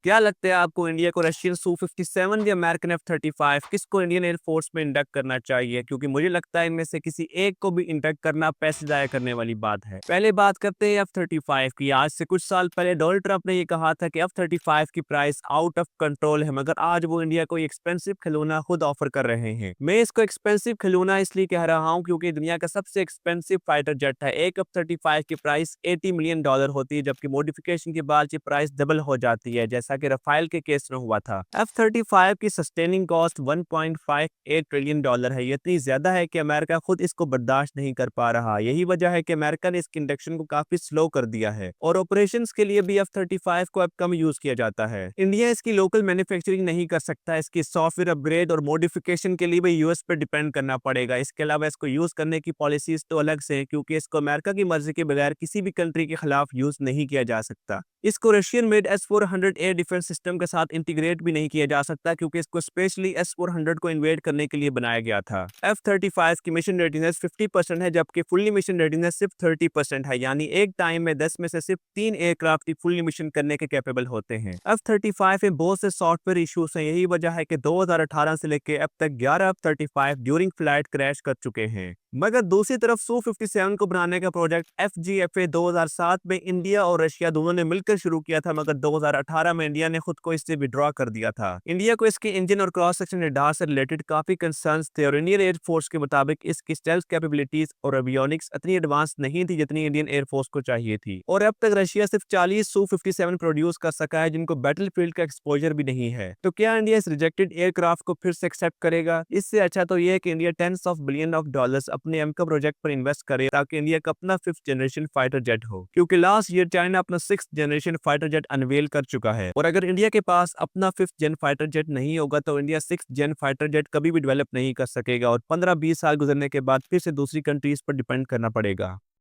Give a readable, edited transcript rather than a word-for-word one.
क्या लगता है आपको इंडिया को रशियन Su-57 या अमेरिकन F-35 किसको इंडियन एयरफोर्स में इंडक्ट करना चाहिए? क्योंकि मुझे लगता है इनमें से किसी एक को भी इंडक्ट करना पैसे ज़ाया करने वाली बात है। पहले बात करते हैं F-35 की। आज से कुछ साल पहले डोनाल्ड ट्रंप ने ये कहा था कि F-35 की प्राइस आउट ऑफ कंट्रोल है, मगर आज वो इंडिया को एक्सपेंसिव खिलौना खुद ऑफर कर रहे हैं। मैं इसको एक्सपेंसिव खिलौना इसलिए कह रहा हूँ क्योंकि दुनिया का सबसे एक्सपेंसिव फाइटर जेट है। एक F-35 की प्राइस $80 मिलियन होती है, जबकि मॉडिफिकेशन के बाद ये प्राइस डबल हो जाती है, जैसा कि रफाइल के केस में हुआ था। F-35 की सस्टेनिंग कॉस्ट $1.58 ट्रिलियन है। ये इतनी ज्यादा है कि अमेरिका खुद इसको बर्दाश्त नहीं कर पा रहा। यही वजह है कि अमेरिका ने इसके इंडक्शन को काफी स्लो कर दिया है और ऑपरेशंस के लिए भी F-35 को अब कम यूज किया जाता है। इंडिया इसकी लोकल मैन्युफैक्चरिंग नहीं कर सकता। इसकी सॉफ्टवेयर अपग्रेड और मॉडिफिकेशन के लिए भी यूएस पर डिपेंड करना पड़ेगा। इसके अलावा इसको यूज करने की पॉलिसीज तो अलग से हैं, क्योंकि इसको अमेरिका की मर्जी के बगैर किसी भी कंट्री के खिलाफ यूज नहीं किया जा सकता। इसको Russian made S-400 air defence system के साथ इंटीग्रेट भी नहीं किया जा सकता, क्योंकि इसको स्पेशली S-400 को इन्वेड करने के लिए बनाया गया था। F-35 की मिशन रेडीनेस 50% है, जबकि फुल्ली मिशन रेडीनेस सिर्फ 30% है। यानी एक टाइम में 10 में से सिर्फ 3 एयरक्राफ्ट ही फुल्ली मिशन करने के कैपेबल होते हैं। F-35 में बहुत से सॉफ्टवेयर इश्यूज हैं। यही वजह है कि 2018 से लेकर अब तक 11 F-35 ड्यूरिंग फ्लाइट क्रैश कर चुके हैं। मगर दूसरी तरफ Su-57 को बनाने का प्रोजेक्ट FGFA 2007 में इंडिया और रशिया दोनों ने मिलकर शुरू किया था, मगर 2018 में इंडिया ने खुद को इससे विड्रॉ कर दिया था। इंडिया को इसके इंजन और क्रॉस सेक्शन रडार से रिलेटेड काफी कंसर्न्स थे और इंडियन एयरफोर्स के मुताबिक इसकी स्टेल्थ कैपेबिलिटीज और एवियोनिक्स इतनी एडवांस नहीं थी जितनी इंडियन एयरफोर्स को चाहिए थी। और अब तक रशिया सिर्फ 40 Su-57 प्रोड्यूस कर सका है, जिनको बैटलफील्ड का एक्सपोजर भी नहीं है। तो क्या इंडिया इस रिजेक्टेड एयरक्राफ्ट को फिर से एक्सेप्ट करेगा? इससे अच्छा तो यह है कि India tens of billion of dollars अपने एमका प्रोजेक्ट पर इन्वेस्ट करे, ताकि इंडिया का अपना 5th जनरेशन फाइटर जेट हो। क्योंकि लास्ट ईयर चाइना अपना 6th generation fighter jet unwell कर चुका है, और अगर इंडिया के पास अपना 5th जेन फाइटर जेट नहीं होगा तो इंडिया 6th जेन फाइटर जेट कभी भी डेवलप नहीं कर सकेगा और 15-20 साल गुजरने के बाद फिर से दूसरी कंट्रीज पर डिपेंड करना पड़ेगा।